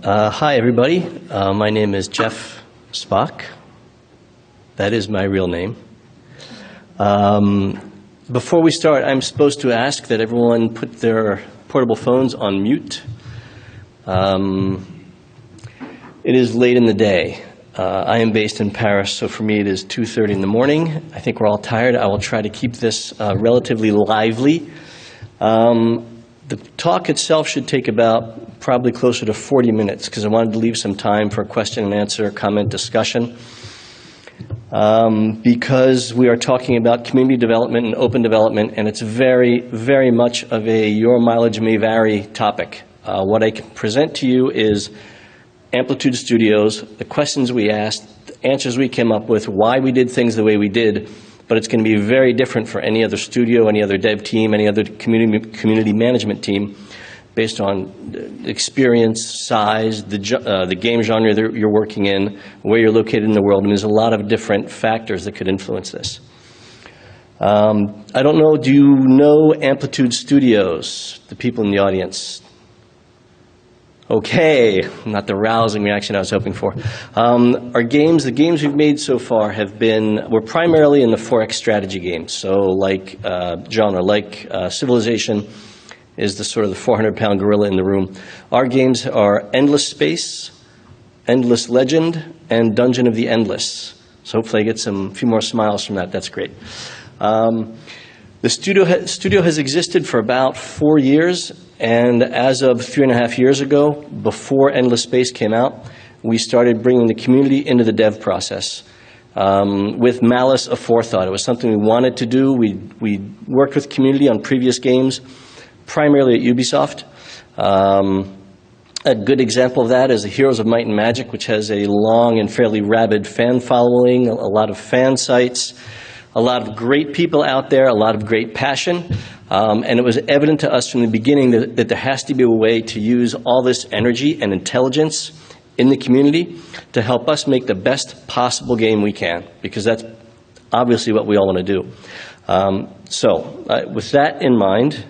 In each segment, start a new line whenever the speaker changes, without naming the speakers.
Hi, everybody. My name is Jeff Spock. That is my real name. Before we start, I'm supposed to ask that everyone put their portable phones on mute. It is late in the day. I am based in Paris, so for me it is 2:30 in the morning. I think we're all tired. I will try to keep this relatively lively. The talk itself should take about probably closer to 40 minutes because I wanted to leave some time for question and answer, comment, discussion. Because we are talking about community development and open development, and it's very, very much of a your mileage may vary topic. What I can present to you is Amplitude Studios, the questions we asked, the answers we came up with, why we did things the way we did, but it's going to be very different for any other studio, any other dev team, any other community management team, based on experience, size, the game genre that you're working in, where you're located in the world, and there's a lot of different factors that could influence this. I don't know, do you know Amplitude Studios, the people in the audience? Okay, not the rousing reaction I was hoping for. The games we've made so far we're primarily in the 4X strategy games. So like Civilization is the sort of the 400-pound gorilla in the room. Our games are Endless Space, Endless Legend, and Dungeon of the Endless. So hopefully I get a few more smiles from that. That's great. The studio has existed for about 4 years, and as of 3.5 years ago, before Endless Space came out, we started bringing the community into the dev process with malice aforethought. It was something we wanted to do. We worked with community on previous games, primarily at Ubisoft. A good example of that is the Heroes of Might and Magic, which has a long and fairly rabid fan following, a lot of fan sites, a lot of great people out there, a lot of great passion, and it was evident to us from the beginning that there has to be a way to use all this energy and intelligence in the community to help us make the best possible game we can, because that's obviously what we all want to do. With that in mind,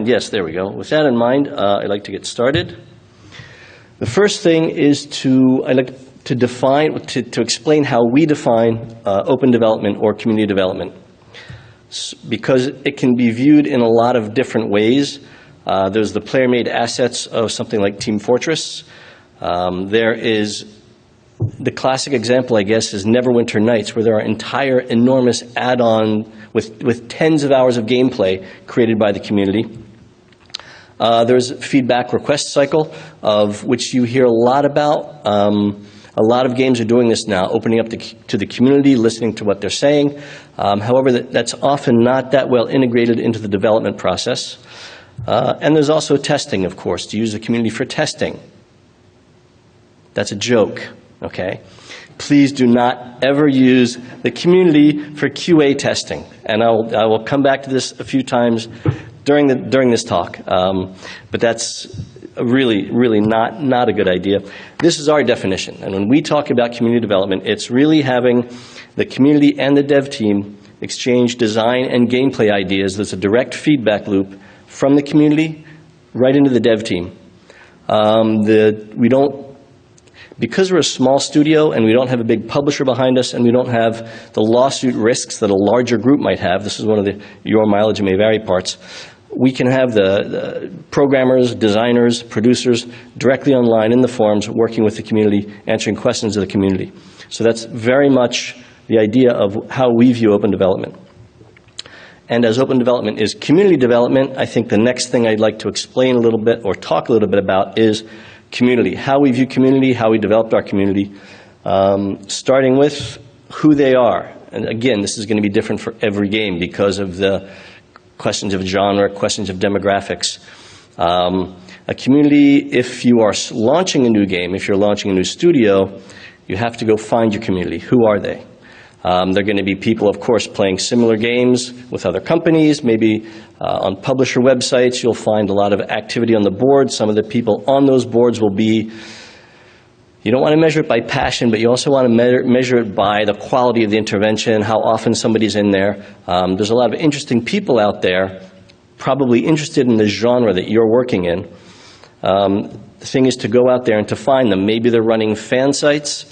yes, there we go. With that in mind, I'd like to get started. The first thing is I'd like to explain how we define open development or community development, because it can be viewed in a lot of different ways. There's the player-made assets of something like Team Fortress. There is the classic example, I guess, is Neverwinter Nights, where there are entire enormous add-on with tens of hours of gameplay created by the community. There's a feedback request cycle, of which you hear a lot about. A lot of games are doing this now, opening up to the community, listening to what they're saying. However, that's often not that well integrated into the development process. And there's also testing, of course, to use the community for testing. That's a joke, okay? Please do not ever use the community for QA testing. And I will come back to this a few times during this talk. But that's really, really not a good idea. This is our definition. And when we talk about community development, it's really having the community and the dev team exchange design and gameplay ideas. There's a direct feedback loop from the community right into the dev team. Because we're a small studio and we don't have a big publisher behind us and we don't have the lawsuit risks that a larger group might have, this is one of the your mileage may vary parts, we can have the programmers, designers, producers directly online in the forums working with the community, answering questions of the community. So that's very much the idea of how we view open development. And as open development is community development, I think the next thing I'd like to explain a little bit or talk a little bit about is community, how we view community, how we developed our community, starting with who they are. And again, this is going to be different for every game because of the questions of genre, questions of demographics. A community, if you are launching a new game, if you're launching a new studio, you have to go find your community. Who are they? They're going to be people, of course, playing similar games with other companies. Maybe on publisher websites, you'll find a lot of activity on the board. Some of the people on those boards will be, you don't want to measure it by passion, but you also want to measure it by the quality of the intervention, how often somebody's in there. There's a lot of interesting people out there probably interested in the genre that you're working in. The thing is to go out there and to find them. Maybe they're running fan sites.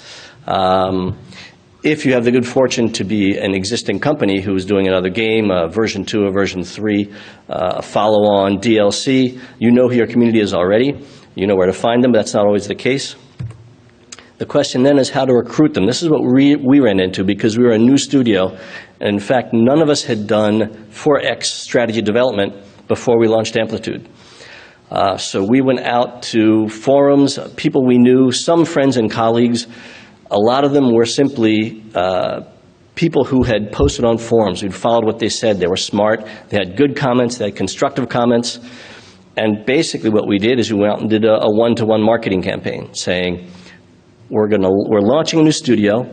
If you have the good fortune to be an existing company who is doing another game, version 2 or version 3, a follow-on DLC, you know who your community is already. You know where to find them, but that's not always the case. The question then is how to recruit them. This is what we ran into because we were a new studio. And in fact, none of us had done 4X strategy development before we launched Amplitude. So we went out to forums, people we knew, some friends and colleagues. A lot of them were simply people who had posted on forums, who'd followed what they said. They were smart, they had good comments, they had constructive comments. And basically what we did is we went out and did a one-to-one marketing campaign saying, we're launching a new studio,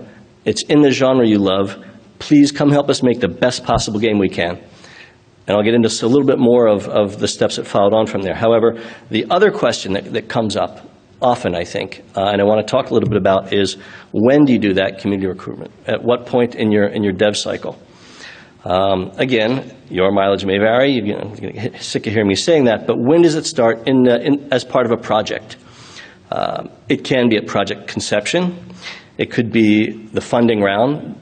it's in the genre you love, please come help us make the best possible game we can. And I'll get into a little bit more of the steps that followed on from there. However, the other question that comes up often, I think, and I want to talk a little bit about is when do you do that community recruitment? At what point in your dev cycle? Again, your mileage may vary. You're going to get sick of hearing me saying that, but when does it start as part of a project? It can be at project conception. It could be the funding round.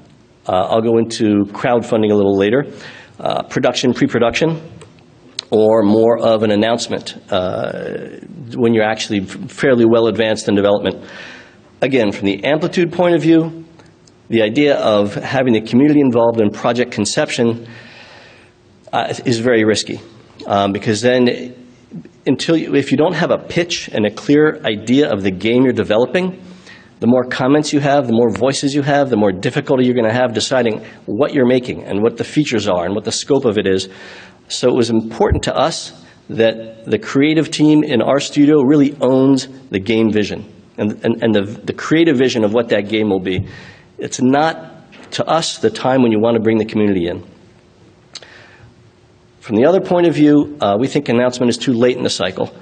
I'll go into crowdfunding a little later. Production, pre-production, or more of an announcement when you're actually fairly well advanced in development. Again, from the Amplitude point of view, the idea of having the community involved in project conception is very risky because then if you don't have a pitch and a clear idea of the game you're developing, the more comments you have, the more voices you have, the more difficulty you're going to have deciding what you're making and what the features are and what the scope of it is. So it was important to us that the creative team in our studio really owns the game vision and the creative vision of what that game will be. It's not, to us, the time when you want to bring the community in. From the other point of view, we think announcement is too late in the cycle.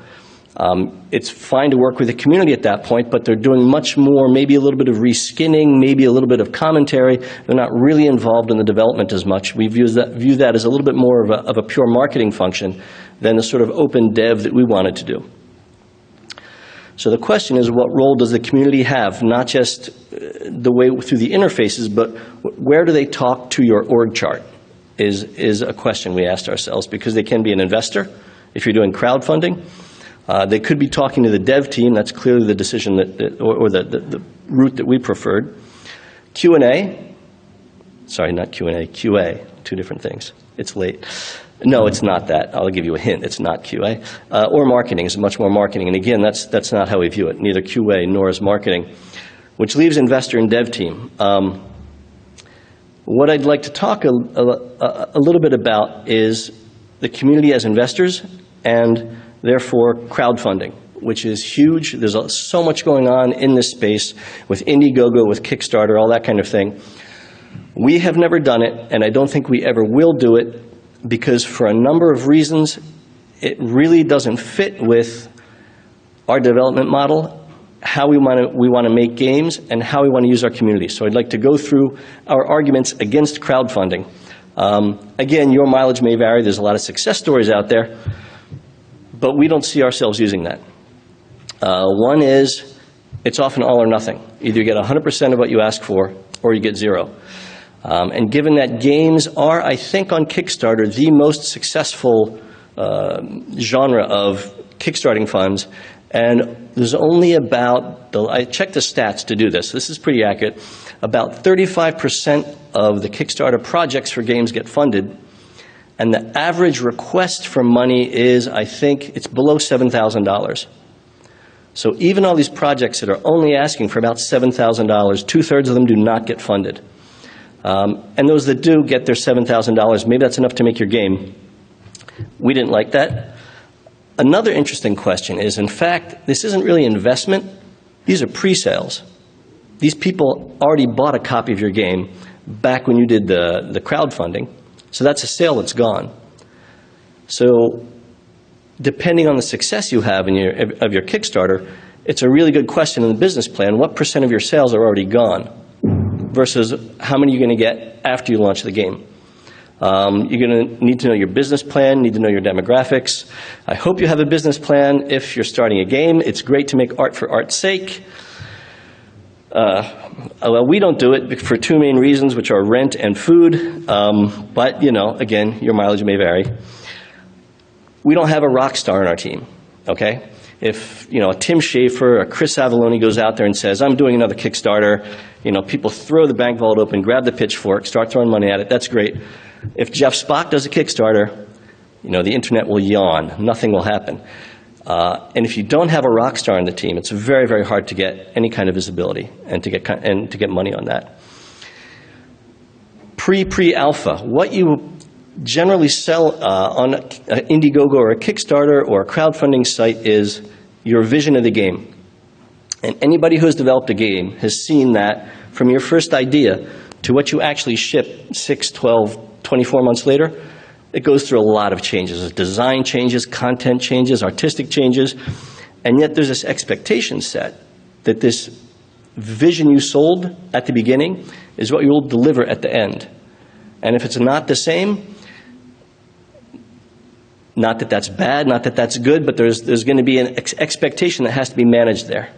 It's fine to work with the community at that point, but they're doing much more, maybe a little bit of reskinning, maybe a little bit of commentary. They're not really involved in the development as much. We view that as a little bit more of a pure marketing function than the sort of open dev that we wanted to do. So the question is, what role does the community have, not just the way through the interfaces, but where do they talk to your org chart is a question we asked ourselves, because they can be an investor if you're doing crowdfunding. They could be talking to the dev team. That's clearly the decision or the route that we preferred. Q&A. Sorry, not Q&A, QA. Two different things. It's late. No, it's not that. I'll give you a hint. It's not QA. Or marketing is much more marketing. And again, that's not how we view it. Neither QA nor is marketing, which leaves investor and dev team. What I'd like to talk a little bit about is the community as investors and therefore crowdfunding, which is huge. There's so much going on in this space with Indiegogo, with Kickstarter, all that kind of thing. We have never done it, and I don't think we ever will do it, because for a number of reasons, it really doesn't fit with our development model, how we want to make games, and how we want to use our community. So I'd like to go through our arguments against crowdfunding. Again, your mileage may vary. There's a lot of success stories out there, but we don't see ourselves using that. One is, it's often all or nothing. Either you get 100% of what you ask for, or you get zero. And given that games are, I think, on Kickstarter, the most successful genre of kickstarting funds, and there's only about, I checked the stats to do this, this is pretty accurate, about 35% of the Kickstarter projects for games get funded, and the average request for money is, I think, it's below $7,000. So even all these projects that are only asking for about $7,000, two-thirds of them do not get funded. And those that do get their $7,000, maybe that's enough to make your game. We didn't like that. Another interesting question is, in fact, this isn't really investment. These are pre-sales. These people already bought a copy of your game back when you did the crowdfunding. So that's a sale that's gone. So depending on the success you have of your Kickstarter, it's a really good question in the business plan. What % of your sales are already gone versus how many you're going to get after you launch the game? You're going to need to know your business plan, need to know your demographics. I hope you have a business plan if you're starting a game. It's great to make art for art's sake. Well, we don't do it for two main reasons, which are rent and food. But, again, your mileage may vary. We don't have a rock star on our team, okay? If, a Tim Schafer or Chris Avallone goes out there and says, I'm doing another Kickstarter, people throw the bank vault open, grab the pitchfork, start throwing money at it, that's great. If Jeff Spock does a Kickstarter, the internet will yawn. Nothing will happen. And if you don't have a rock star on the team, it's very, very hard to get any kind of visibility and to get money on that. Pre-alpha, what you generally sell on an Indiegogo or a Kickstarter or a crowdfunding site is your vision of the game. And anybody who has developed a game has seen that from your first idea to what you actually ship 6, 12, 24 months later, it goes through a lot of changes. Design changes, content changes, artistic changes, and yet there's this expectation set that this vision you sold at the beginning is what you will deliver at the end. And if it's not the same, not that that's bad, not that that's good, but there's going to be an expectation that has to be managed there.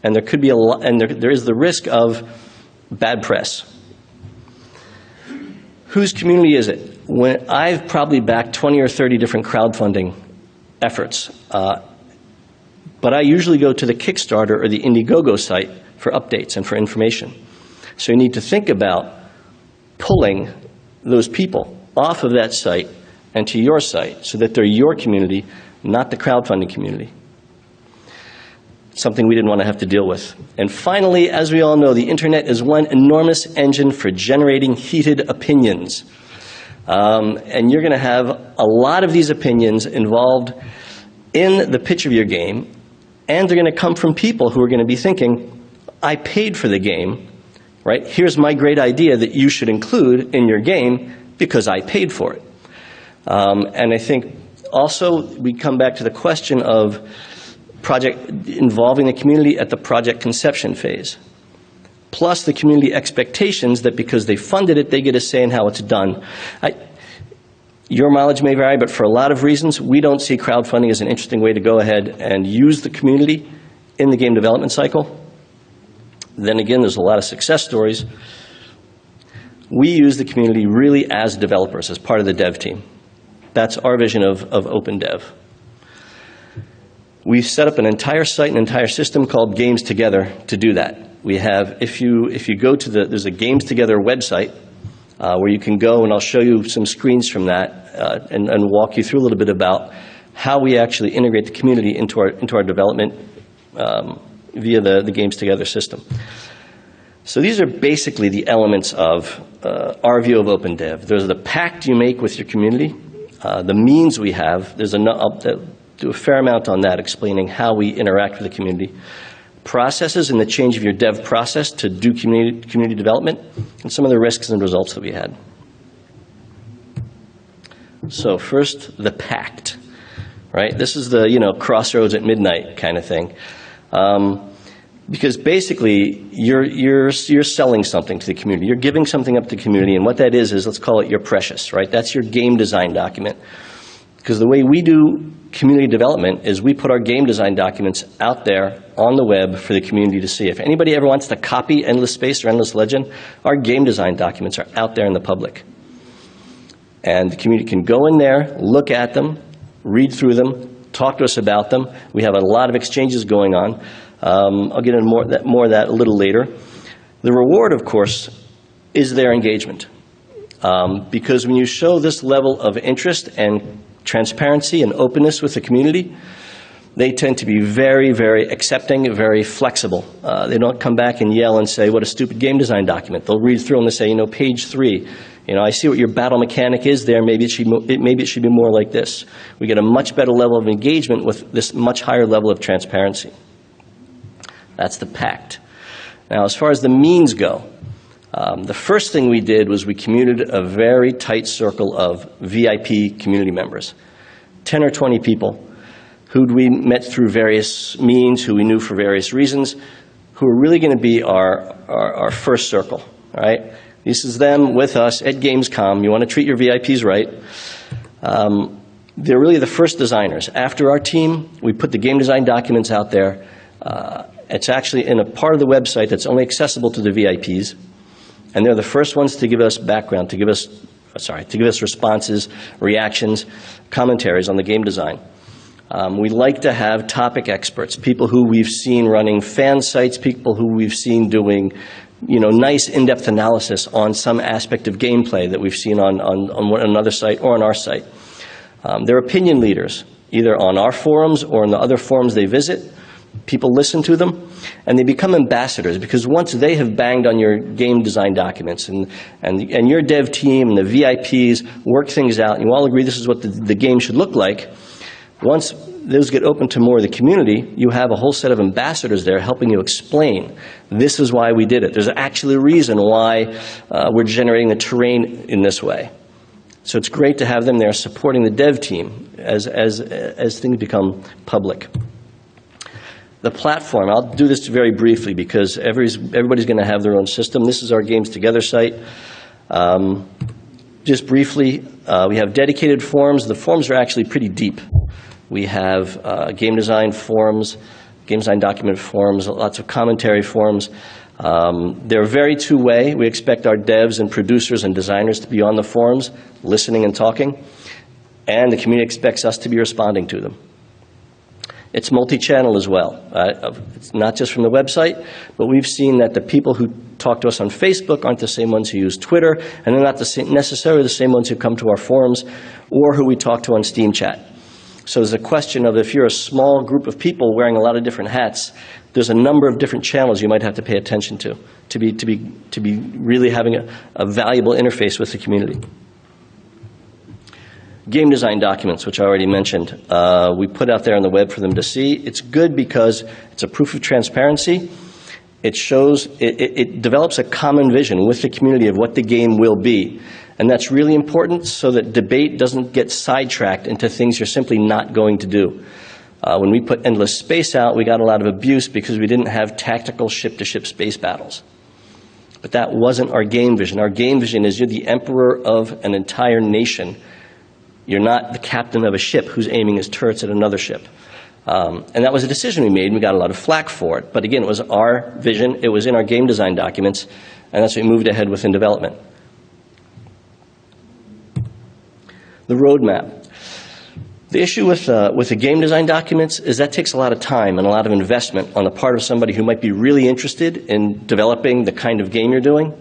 And there could be there is the risk of bad press. Whose community is it? When I've probably backed 20 or 30 different crowdfunding efforts, but I usually go to the Kickstarter or the Indiegogo site for updates and for information. So you need to think about pulling those people off of that site and to your site so that they're your community, not the crowdfunding community. Something we didn't want to have to deal with. And finally, as we all know, the internet is one enormous engine for generating heated opinions. And you're going to have a lot of these opinions involved in the pitch of your game, and they're going to come from people who are going to be thinking, I paid for the game, right? Here's my great idea that you should include in your game because I paid for it. And I think also we come back to the question of project involving the community at the project conception phase, plus the community expectations that because they funded it, they get a say in how it's done. Your mileage may vary, but for a lot of reasons, we don't see crowdfunding as an interesting way to go ahead and use the community in the game development cycle. Then again, there's a lot of success stories. We use the community really as developers, as part of the dev team. That's our vision of open dev. We've set up an entire site, an entire system called Games Together to do that. We have, if you go to there's a Games Together website where you can go, and I'll show you some screens from that and walk you through a little bit about how we actually integrate the community into our development via the Games Together system. So these are basically the elements of our view of open dev. There's the pact you make with your community, the means we have. I'll do a fair amount on that, explaining how we interact with the community. Processes and the change of your dev process to do community development, and some of the risks and results that we had. So first, the pact, right? This is the crossroads at midnight kind of thing. Because basically, you're selling something to the community. You're giving something up to the community, and what that is let's call it your precious, right? That's your game design document. Because the way we do community development is we put our game design documents out there on the web for the community to see. If anybody ever wants to copy Endless Space or Endless Legend, our game design documents are out there in the public. And the community can go in there, look at them, read through them, talk to us about them. We have a lot of exchanges going on. I'll get into more of that a little later. The reward, of course, is their engagement. Because when you show this level of interest and transparency and openness with the community, they tend to be very, very accepting, very flexible. They don't come back and yell and say, what a stupid game design document. They'll read through and they say, page 3, I see what your battle mechanic is there, maybe it should be more like this. We get a much better level of engagement with this much higher level of transparency. That's the pact. Now, as far as the means go, the first thing we did was we communicated a very tight circle of VIP community members, 10 or 20 people who we met through various means, who we knew for various reasons, who are really going to be our first circle, right? This is them with us at Gamescom. You want to treat your VIPs right. They're really the first designers. After our team, we put the game design documents out there. It's actually in a part of the website that's only accessible to the VIPs. And they're the first ones to give us background, to give us responses, reactions, commentaries on the game design. We like to have topic experts, people who we've seen running fan sites, people who we've seen doing, nice in-depth analysis on some aspect of gameplay that we've seen on another site or on our site. They're opinion leaders, either on our forums or in the other forums they visit. People listen to them, and they become ambassadors, because once they have banged on your game design documents and your dev team and the VIPs work things out, and you all agree this is what the game should look like, once those get open to more of the community, you have a whole set of ambassadors there helping you explain, this is why we did it. There's actually a reason why we're generating the terrain in this way. So it's great to have them there supporting the dev team as things become public. The platform, I'll do this very briefly because everybody's going to have their own system. This is our Games Together site. Just briefly, we have dedicated forums. The forums are actually pretty deep. We have game design forums, game design document forums, lots of commentary forums. They're very two-way. We expect our devs and producers and designers to be on the forums, listening and talking, and the community expects us to be responding to them. It's multi-channel as well. It's not just from the website, but we've seen that the people who talk to us on Facebook aren't the same ones who use Twitter, and they're not necessarily the same ones who come to our forums or who we talk to on Steam Chat. So there's a question of, if you're a small group of people wearing a lot of different hats, there's a number of different channels you might have to pay attention to be really having a valuable interface with the community. Game design documents, which I already mentioned, we put out there on the web for them to see. It's good because it's a proof of transparency. It shows, it develops a common vision with the community of what the game will be. And that's really important so that debate doesn't get sidetracked into things you're simply not going to do. When we put Endless Space out, we got a lot of abuse because we didn't have tactical ship-to-ship space battles. But that wasn't our game vision. Our game vision is you're the emperor of an entire nation. You're not the captain of a ship who's aiming his turrets at another ship. And that was a decision we made, and we got a lot of flack for it. But again, it was our vision, it was in our game design documents, and that's what we moved ahead with in development. The roadmap. The issue with the game design documents is that takes a lot of time and a lot of investment on the part of somebody who might be really interested in developing the kind of game you're doing,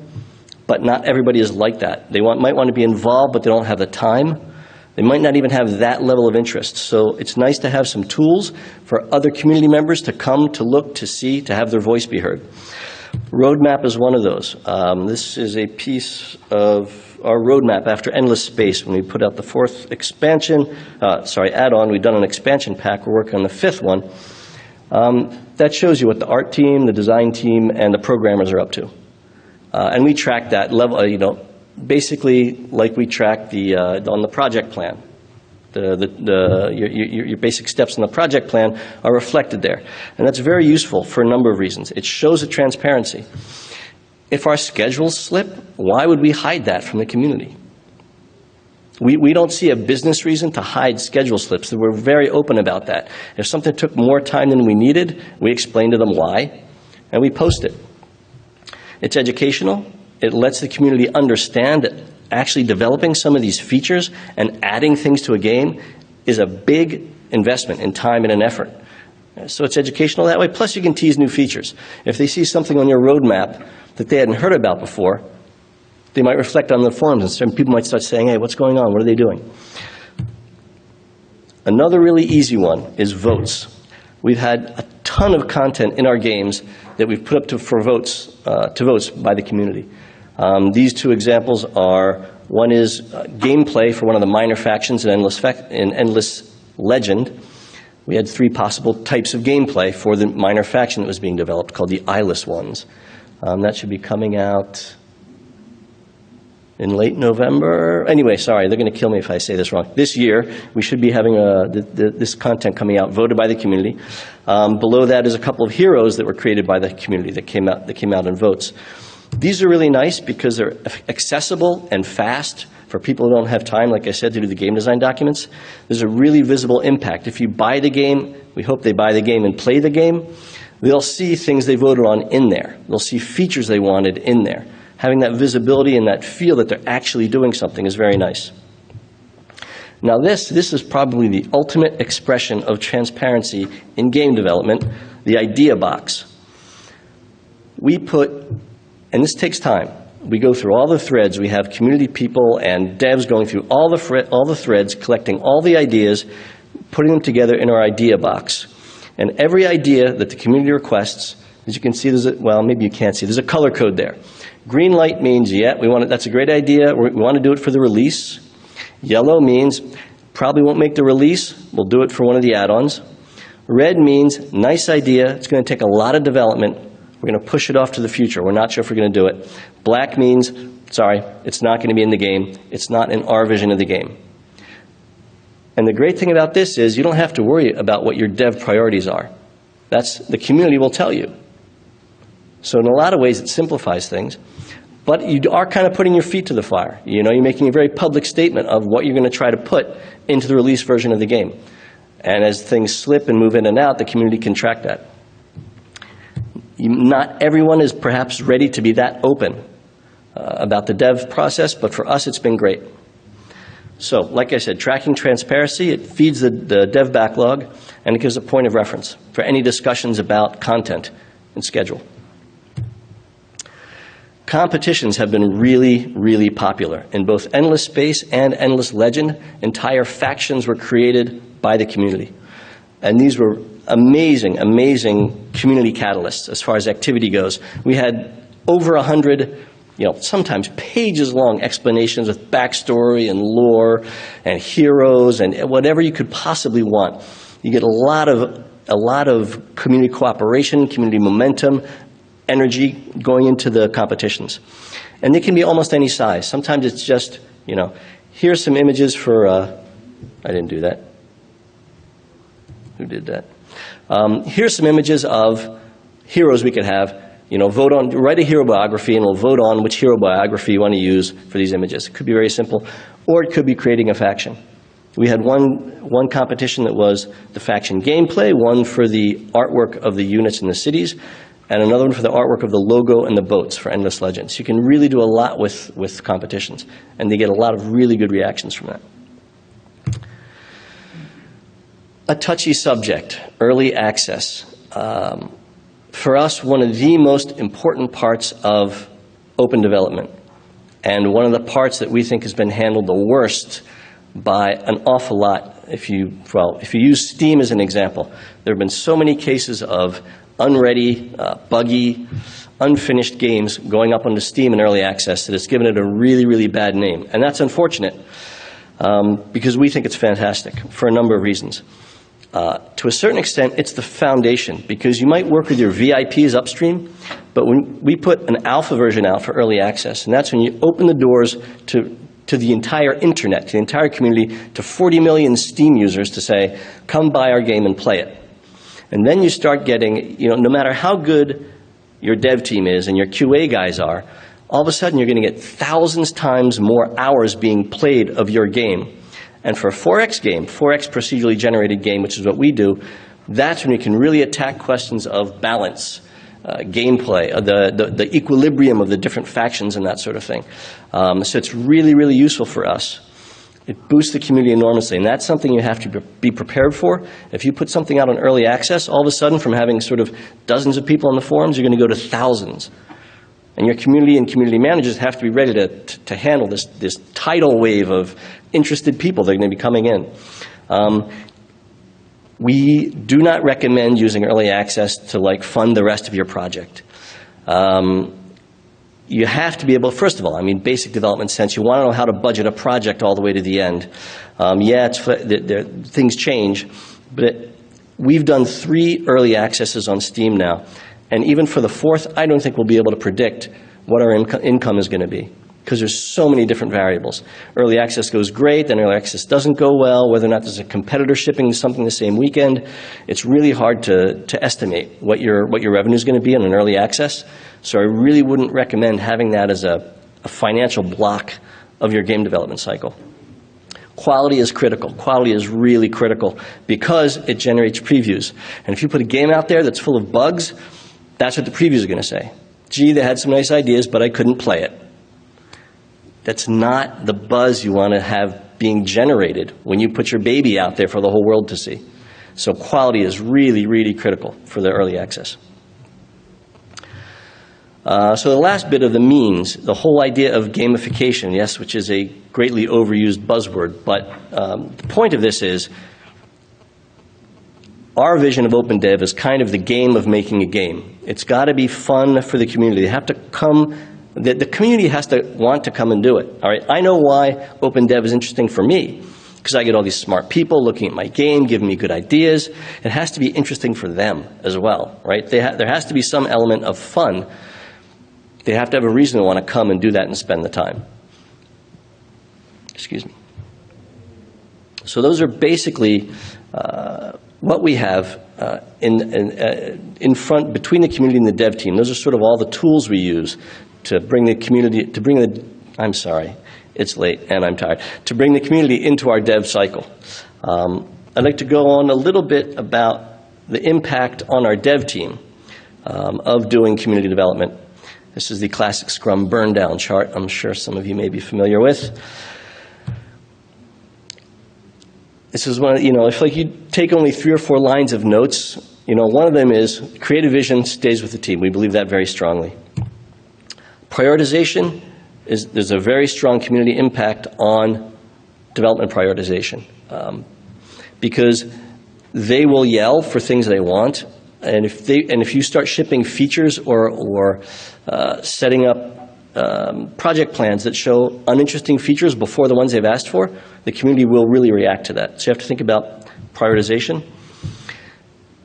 but not everybody is like that. They might want to be involved, but they don't have the time. They might not even have that level of interest. So it's nice to have some tools for other community members to come, to look, to see, to have their voice be heard. Roadmap is one of those. This is a piece of our roadmap after Endless Space. When we put out the fourth expansion, add-on, we've done an expansion pack. We're working on the fifth one. That shows you what the art team, the design team, and the programmers are up to. And we track that level, basically like we track on the project plan. Your basic steps in the project plan are reflected there. And that's very useful for a number of reasons. It shows a transparency. If our schedules slip, why would we hide that from the community? We don't see a business reason to hide schedule slips. We're very open about that. If something took more time than we needed, we explain to them why, and we post it. It's educational. It lets the community understand that actually developing some of these features and adding things to a game is a big investment in time and in effort. So it's educational that way. Plus you can tease new features. If they see something on your roadmap that they hadn't heard about before, they might reflect on the forums, and some people might start saying, hey, what's going on? What are they doing? Another really easy one is votes. We've had a ton of content in our games that we've put up for votes, to votes by the community. These two examples are, one is gameplay for one of the minor factions in Endless Legend. We had 3 possible types of gameplay for the minor faction that was being developed, called the Eyeless Ones. That should be coming out in late November. Anyway, sorry, they're going to kill me if I say this wrong. This year, we should be having this content coming out, voted by the community. Below that is a couple of heroes that were created by the community that came out in votes. These are really nice because they're accessible and fast for people who don't have time, like I said, to do the game design documents. There's a really visible impact. If you buy the game, we hope they buy the game and play the game, they'll see things they voted on in there. They'll see features they wanted in there. Having that visibility and that feel that they're actually doing something is very nice. Now this is probably the ultimate expression of transparency in game development, the idea box. We put, and this takes time, we go through all the threads. We have community people and devs going through all the threads, collecting all the ideas, putting them together in our idea box. And every idea that the community requests, as you can see, well, maybe you can't see, there's a color code there. Green light means, yeah, that's a great idea, we want to do it for the release. Yellow means, probably won't make the release, we'll do it for one of the add-ons. Red means, nice idea, it's going to take a lot of development, we're going to push it off to the future, we're not sure if we're going to do it. Black means, sorry, it's not going to be in the game, it's not in our vision of the game. And the great thing about this is you don't have to worry about what your dev priorities are. The community will tell you. So in a lot of ways it simplifies things, but you are kind of putting your feet to the fire. You're making a very public statement of what you're going to try to put into the release version of the game. And as things slip and move in and out, the community can track that. Not everyone is perhaps ready to be that open about the dev process, but for us it's been great. So, like I said, tracking transparency, it feeds the dev backlog, and it gives a point of reference for any discussions about content and schedule. Competitions have been really, really popular. In both Endless Space and Endless Legend, entire factions were created by the community. And these were amazing, amazing community catalysts as far as activity goes. We had over 100 sometimes pages-long explanations with backstory and lore and heroes and whatever you could possibly want. You get a lot of community cooperation, community momentum, energy going into the competitions. And they can be almost any size. Sometimes it's just, here's some images for, I didn't do that. Who did that? Here's some images of heroes we could have. Write a hero biography and we'll vote on which hero biography you want to use for these images. It could be very simple, or it could be creating a faction. We had one competition that was the faction gameplay, one for the artwork of the units in the cities, and another one for the artwork of the logo and the boats for Endless Legends. You can really do a lot with competitions, and they get a lot of really good reactions from that. A touchy subject, early access. For us, one of the most important parts of open development, and one of the parts that we think has been handled the worst by an awful lot, if you use Steam as an example, there have been so many cases of unready, buggy, unfinished games going up onto Steam in early access that has given it a really, really bad name. And that's unfortunate, because we think it's fantastic for a number of reasons. To a certain extent, it's the foundation, because you might work with your VIPs upstream, but when we put an alpha version out for early access, and that's when you open the doors to the entire internet, to the entire community, to 40 million Steam users to say, come buy our game and play it. And then you start getting, no matter how good your dev team is and your QA guys are, all of a sudden you're going to get thousands times more hours being played of your game. And for a 4X game, 4X procedurally generated game, which is what we do, that's when you can really attack questions of balance, gameplay, the equilibrium of the different factions and that sort of thing. So it's really, really useful for us. It boosts the community enormously, and that's something you have to be prepared for. If you put something out on early access, all of a sudden from having sort of dozens of people on the forums, you're going to go to thousands. And your community and community managers have to be ready to handle this tidal wave of interested people that are going to be coming in. We do not recommend using early access to fund the rest of your project. You have to be able, first of all, basic development sense, you want to know how to budget a project all the way to the end. Things change, but we've done 3 early accesses on Steam now. And even for the 4th, I don't think we'll be able to predict what our income is going to be. because there's so many different variables. Early access goes great, then early access doesn't go well, whether or not there's a competitor shipping something the same weekend. It's really hard to estimate what your revenue is going to be in an early access. So I really wouldn't recommend having that as a financial block of your game development cycle. Quality is critical. Quality is really critical because it generates previews. And if you put a game out there that's full of bugs, that's what the previews are going to say. Gee, they had some nice ideas, but I couldn't play it. That's not the buzz you want to have being generated when you put your baby out there for the whole world to see. So quality is really, really critical for the early access. So the last bit of the means, the whole idea of gamification, yes, which is a greatly overused buzzword, but the point of this is our vision of Open Dev is kind of the game of making a game. It's got to be fun for the community. They have to come. The community has to want to come and do it. All right, I know why Open Dev is interesting for me, because I get all these smart people looking at my game, giving me good ideas. It has to be interesting for them as well, right? There has to be some element of fun. They have to have a reason to want to come and do that and spend the time. Excuse me. So those are basically what we have in front between the community and the dev team. Those are sort of all the tools we use to bring the community, I'm sorry, it's late and I'm tired, to bring the community into our dev cycle. I'd like to go on a little bit about the impact on our dev team of doing community development. This is the classic Scrum burn down chart I'm sure some of you may be familiar with. This is one, if like you take only 3 or 4 lines of notes, one of them is creative vision stays with the team. We believe that very strongly. Prioritization there's a very strong community impact on development prioritization because they will yell for things they want, and if you start shipping features or setting up project plans that show uninteresting features before the ones they've asked for, the community will really react to that. So you have to think about prioritization.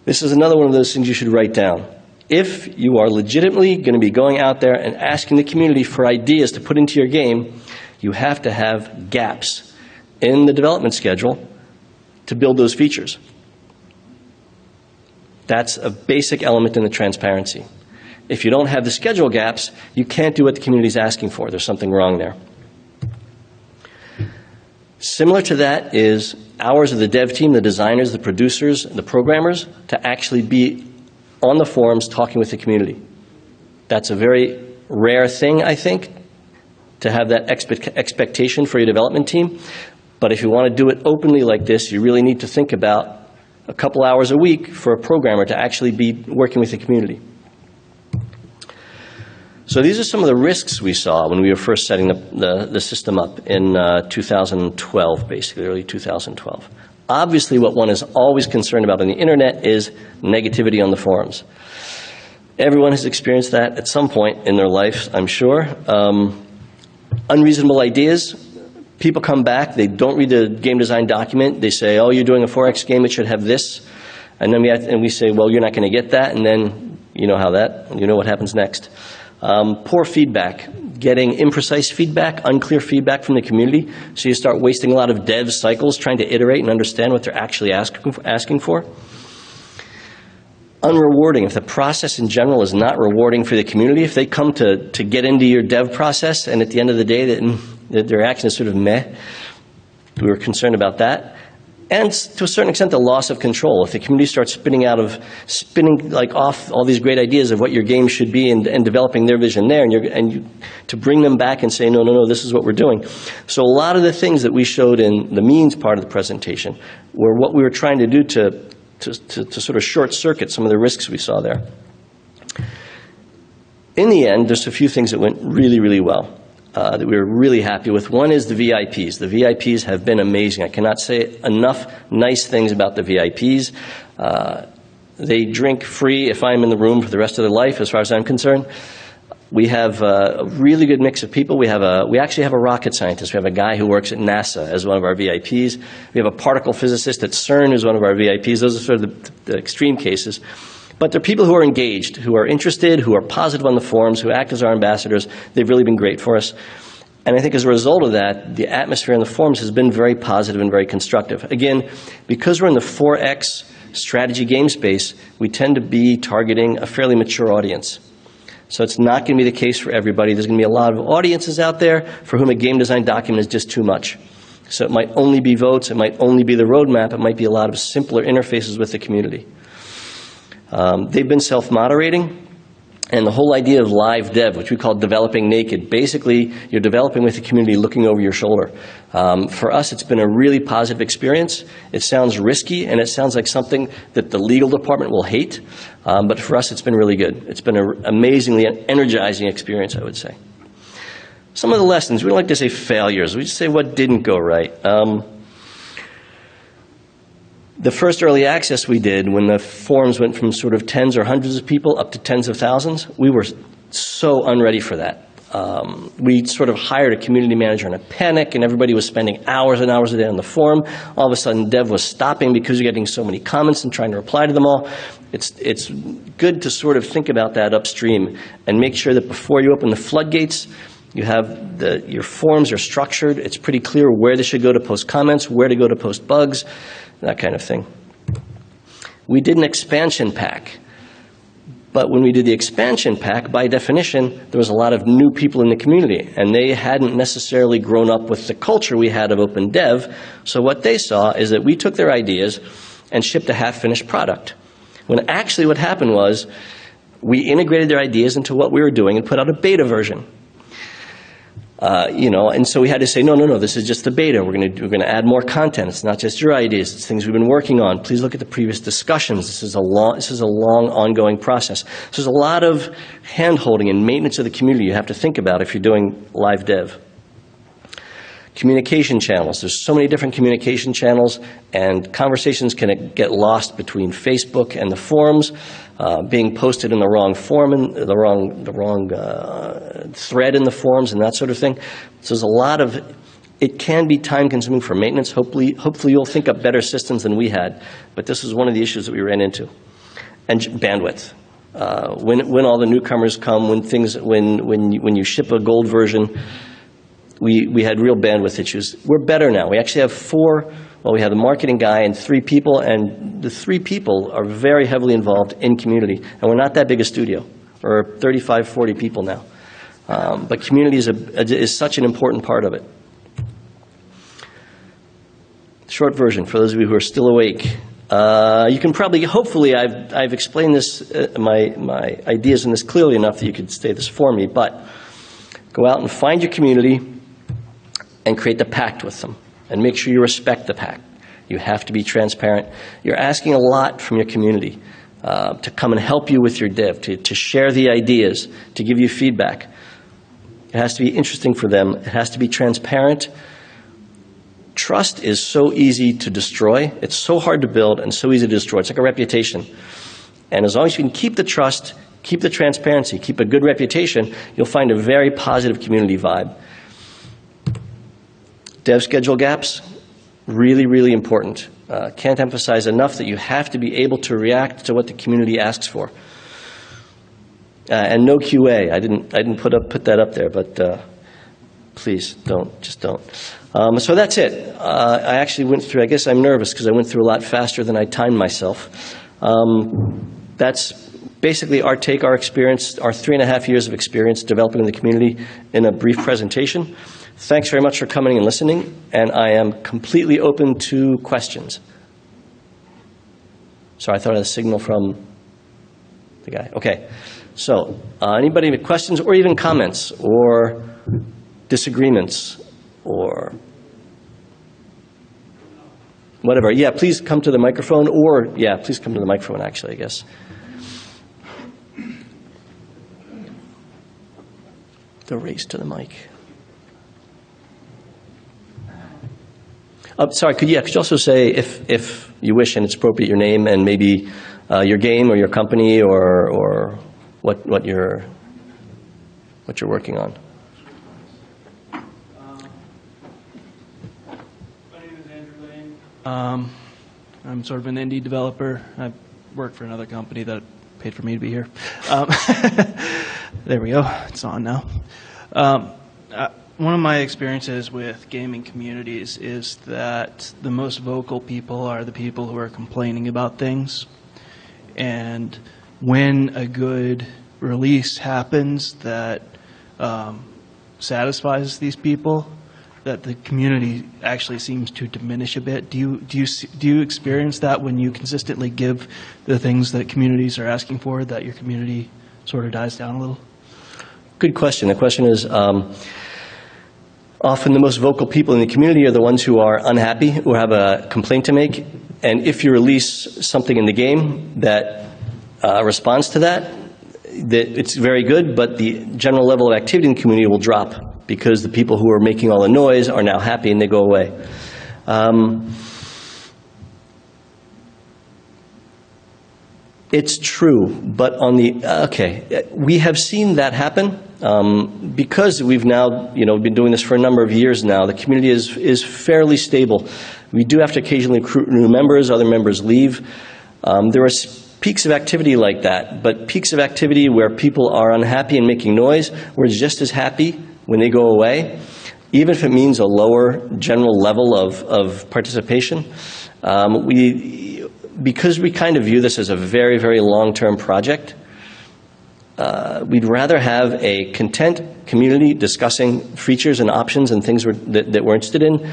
This is another one of those things you should write down. If you are legitimately going to be going out there and asking the community for ideas to put into your game, you have to have gaps in the development schedule to build those features. That's a basic element in the transparency. If you don't have the schedule gaps, you can't do what the community is asking for. There's something wrong there. Similar to that is hours of the dev team, the designers, the producers, the programmers, to actually be on the forums talking with the community. That's a very rare thing, I think, to have that expectation for your development team. But if you want to do it openly like this, you really need to think about a couple hours a week for a programmer to actually be working with the community. So these are some of the risks we saw when we were first setting the system up in 2012, basically, early 2012. Obviously, what one is always concerned about on the internet is negativity on the forums. Everyone has experienced that at some point in their life, I'm sure. Unreasonable ideas. People come back, they don't read the game design document. They say, oh, you're doing a 4X game, it should have this. And then we say, well, you're not going to get that. And then you know what happens next. Poor feedback, getting imprecise feedback, unclear feedback from the community, so you start wasting a lot of dev cycles trying to iterate and understand what they're actually asking for. Unrewarding, if the process in general is not rewarding for the community, if they come to get into your dev process and at the end of the day that their action is sort of meh, we were concerned about that. And to a certain extent, the loss of control. If the community starts spinning off all these great ideas of what your game should be and developing their vision there, to bring them back and say, no, this is what we're doing. So a lot of the things that we showed in the means part of the presentation were what we were trying to do to sort of short circuit some of the risks we saw there. In the end, there's a few things that went really, really well. That we were really happy with. One is the VIPs. The VIPs have been amazing. I cannot say enough nice things about the VIPs. They drink free if I'm in the room for the rest of their life, as far as I'm concerned. We have a really good mix of people. We actually have a rocket scientist. We have a guy who works at NASA as one of our VIPs. We have a particle physicist at CERN who's one of our VIPs. Those are sort of the extreme cases. But they're people who are engaged, who are interested, who are positive on the forums, who act as our ambassadors. They've really been great for us. And I think as a result of that, the atmosphere in the forums has been very positive and very constructive. Again, because we're in the 4X strategy game space, we tend to be targeting a fairly mature audience. So it's not going to be the case for everybody. There's going to be a lot of audiences out there for whom a game design document is just too much. So it might only be votes, it might only be the roadmap, it might be a lot of simpler interfaces with the community. They've been self-moderating, and the whole idea of live dev, which we call developing naked, basically you're developing with the community looking over your shoulder. For us, it's been a really positive experience. It sounds risky, and it sounds like something that the legal department will hate, but for us it's been really good. It's been an amazingly energizing experience, I would say. Some of the lessons, we don't like to say failures, we just say what didn't go right. The first early access we did, when the forums went from sort of tens or hundreds of people up to tens of thousands, we were so unready for that. We sort of hired a community manager in a panic, and everybody was spending hours and hours a day on the forum. All of a sudden, dev was stopping because you're getting so many comments and trying to reply to them all. It's good to sort of think about that upstream and make sure that before you open the floodgates, you have your forums are structured. It's pretty clear where they should go to post comments, where to go to post bugs, that kind of thing. We did an expansion pack. But when we did the expansion pack, by definition, there was a lot of new people in the community, and they hadn't necessarily grown up with the culture we had of open dev. So what they saw is that we took their ideas and shipped a half-finished product. When actually what happened was we integrated their ideas into what we were doing and put out a beta version. And so we had to say, no, this is just the beta. We're going to add more content. It's not just your ideas. It's things we've been working on. Please look at the previous discussions. This is a long, ongoing process. So there's a lot of hand-holding and maintenance of the community you have to think about if you're doing live dev. Communication channels. There's so many different communication channels, and conversations can get lost between Facebook and the forums, being posted in the wrong forum, and the wrong thread in the forums, and that sort of thing. So there's a lot of. It can be time-consuming for maintenance. Hopefully you'll think up better systems than we had, but this is one of the issues that we ran into. And bandwidth. When all the newcomers come, when you ship a gold version. We had real bandwidth issues. We're better now. We actually have we have the marketing guy and 3 people, and the 3 people are very heavily involved in community. And we're not that big a studio. We're 35, 40 people now. But community is such an important part of it. Short version, for those of you who are still awake. You can probably, hopefully, I've explained this, my ideas in this clearly enough that you could stay this for me, but go out and find your community and create the pact with them, and make sure you respect the pact. You have to be transparent. You're asking a lot from your community to come and help you with your dev, to share the ideas, to give you feedback. It has to be interesting for them. It has to be transparent. Trust is so easy to destroy. It's so hard to build and so easy to destroy. It's like a reputation. And as long as you can keep the trust, keep the transparency, keep a good reputation, you'll find a very positive community vibe. Dev schedule gaps, really, really important. Can't emphasize enough that you have to be able to react to what the community asks for. And no QA. I didn't put that up there, but please don't. So that's it. I actually went through. I guess I'm nervous because I went through a lot faster than I timed myself. That's basically our experience, our 3.5 years of experience developing in the community in a brief presentation. Thanks very much for coming and listening, and I am completely open to questions. Sorry, I thought I had a signal from the guy. Okay, so anybody with questions or even comments or disagreements or whatever? Yeah, please come to the microphone, or please come to the microphone, actually, I guess. The race to the mic. Sorry, could you also say, if you wish and it's appropriate, your name and maybe your game or your company or what you're working on?
My name is Andrew Lane. I'm sort of an indie developer. I work for another company that paid for me to be here. There we go. It's on now. one of my experiences with gaming communities is that the most vocal people are the people who are complaining about things. And when a good release happens that satisfies these people, that the community actually seems to diminish a bit. Do you experience that when you consistently give the things that communities are asking for, that your community sort of dies down a little?
Good question. The question is, often the most vocal people in the community are the ones who are unhappy, who have a complaint to make. And if you release something in the game that responds to that, it's very good, but the general level of activity in the community will drop because the people who are making all the noise are now happy and they go away. It's true, but on the, we have seen that happen because we've now, been doing this for a number of years now. The community is fairly stable. We do have to occasionally recruit new members, other members leave. There are peaks of activity like that, but peaks of activity where people are unhappy and making noise, we're just as happy when they go away, even if it means a lower general level of participation. Because we kind of view this as a very, very long-term project, we'd rather have a content community discussing features and options and things that we're interested in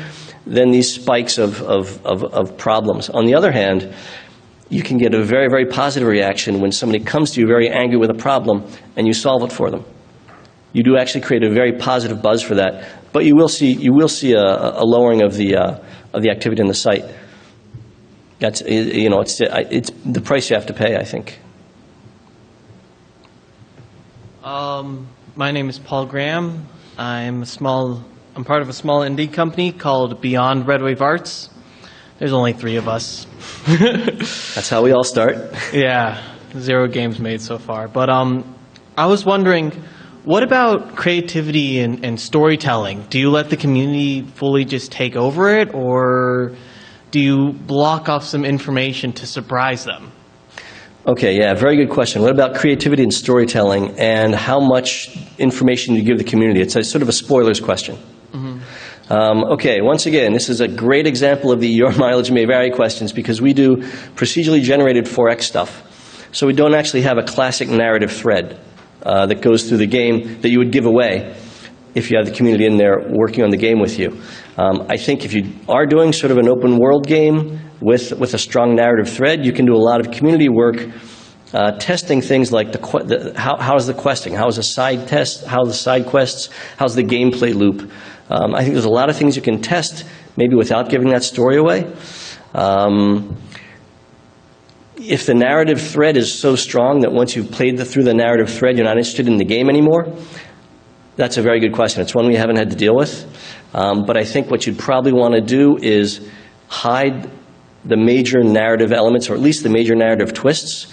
than these spikes of problems. On the other hand, you can get a very, very positive reaction when somebody comes to you very angry with a problem and you solve it for them. You do actually create a very positive buzz for that, but you will see a lowering of the activity on the site. That's, it's the price you have to pay, I think.
My name is Paul Graham. I'm part of a small indie company called Beyond Red Wave Arts. There's only 3 of us.
That's how we all start.
Yeah, 0 games made so far. But I was wondering, what about creativity and storytelling? Do you let the community fully just take over it, or do you block off some information to surprise them?
Okay, yeah, very good question. What about creativity and storytelling, and how much information you give the community? It's sort of a spoilers question. Okay, once again, this is a great example of the your mileage may vary questions because we do procedurally generated 4X stuff. So we don't actually have a classic narrative thread that goes through the game that you would give away if you have the community in there working on the game with you. I think if you are doing sort of an open world game with a strong narrative thread, you can do a lot of community work testing things like how's the questing, how's the side test, how the side quests, how's the gameplay loop. I think there's a lot of things you can test, maybe without giving that story away. If the narrative thread is so strong that once you've played through the narrative thread, you're not interested in the game anymore, that's a very good question. It's one we haven't had to deal with. But I think what you'd probably want to do is hide the major narrative elements, or at least the major narrative twists.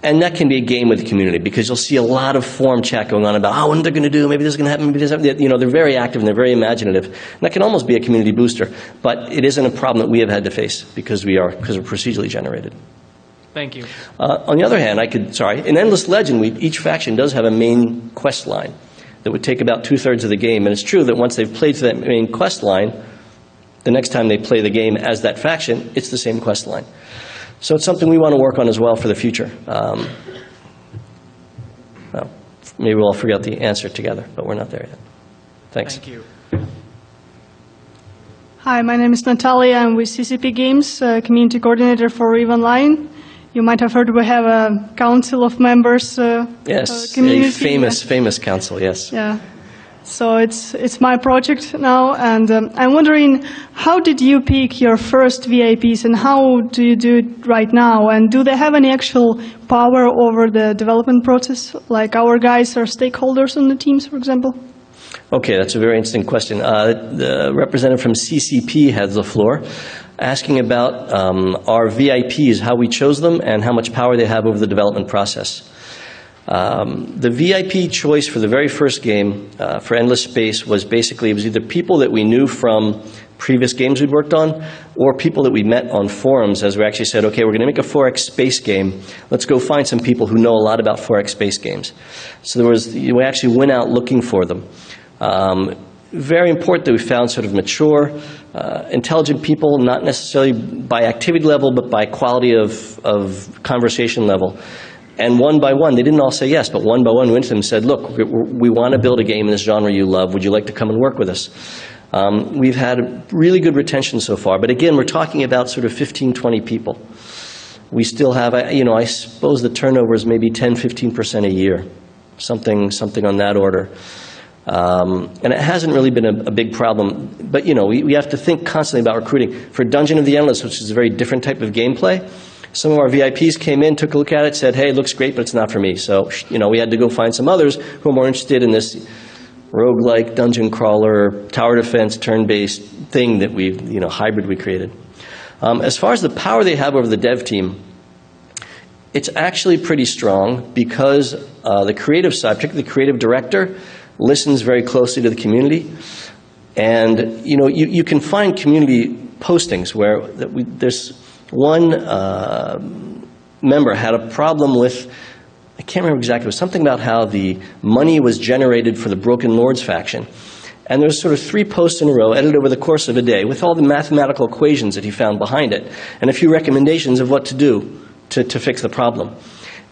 And that can be a game with the community, because you'll see a lot of forum chat going on about, what they're going to do, maybe this is going to happen, maybe this is going to happen. They're very active and they're very imaginative. And that can almost be a community booster. But it isn't a problem that we have had to face because we're procedurally generated.
Thank you.
On the other hand, in Endless Legend, each faction does have a main quest line that would take about 2/3 of the game. And it's true that once they've played through that main quest line, the next time they play the game as that faction, it's the same quest line. So it's something we want to work on as well for the future. Well, maybe we'll all figure out the answer together, but we're not there yet. Thanks.
Thank you.
Hi, my name is Natalia. I'm with CCP Games, community coordinator for EVE Online. You might have heard we have a council of members.
Yes,
community.
a famous council, yes.
Yeah. So it's my project now, and I'm wondering, how did you pick your first VIPs, and how do you do it right now? And do they have any actual power over the development process, like our guys are stakeholders on the teams, for example?
Okay, that's a very interesting question. The representative from CCP has the floor, asking about our VIPs, how we chose them, and how much power they have over the development process. The VIP choice for the very first game for Endless Space was it was either people that we knew from previous games we'd worked on, or people that we met on forums as we actually said, okay, we're going to make a 4X space game. Let's go find some people who know a lot about 4X space games. So we actually went out looking for them. Very important that we found sort of mature, intelligent people, not necessarily by activity level, but by quality of conversation level. And one by one, they didn't all say yes, but one by one we went to them and said, look, we want to build a game in this genre you love. Would you like to come and work with us? We've had really good retention so far. But again, we're talking about sort of 15, 20 people. We still have, I suppose the turnover is maybe 10, 15% a year, something on that order. And it hasn't really been a big problem. But, we have to think constantly about recruiting. For Dungeon of the Endless, which is a very different type of gameplay, some of our VIPs came in, took a look at it, said, hey, it looks great, but it's not for me. So, we had to go find some others who are more interested in this roguelike, dungeon crawler, tower defense, turn-based thing that hybrid we created. As far as the power they have over the dev team, it's actually pretty strong because the creative side, particularly the creative director, listens very closely to the community. And, you can find community postings where there's one member had a problem with, I can't remember exactly, it was something about how the money was generated for the Broken Lords faction. And there's sort of 3 posts in a row edited over the course of a day with all the mathematical equations that he found behind it and a few recommendations of what to do to fix the problem.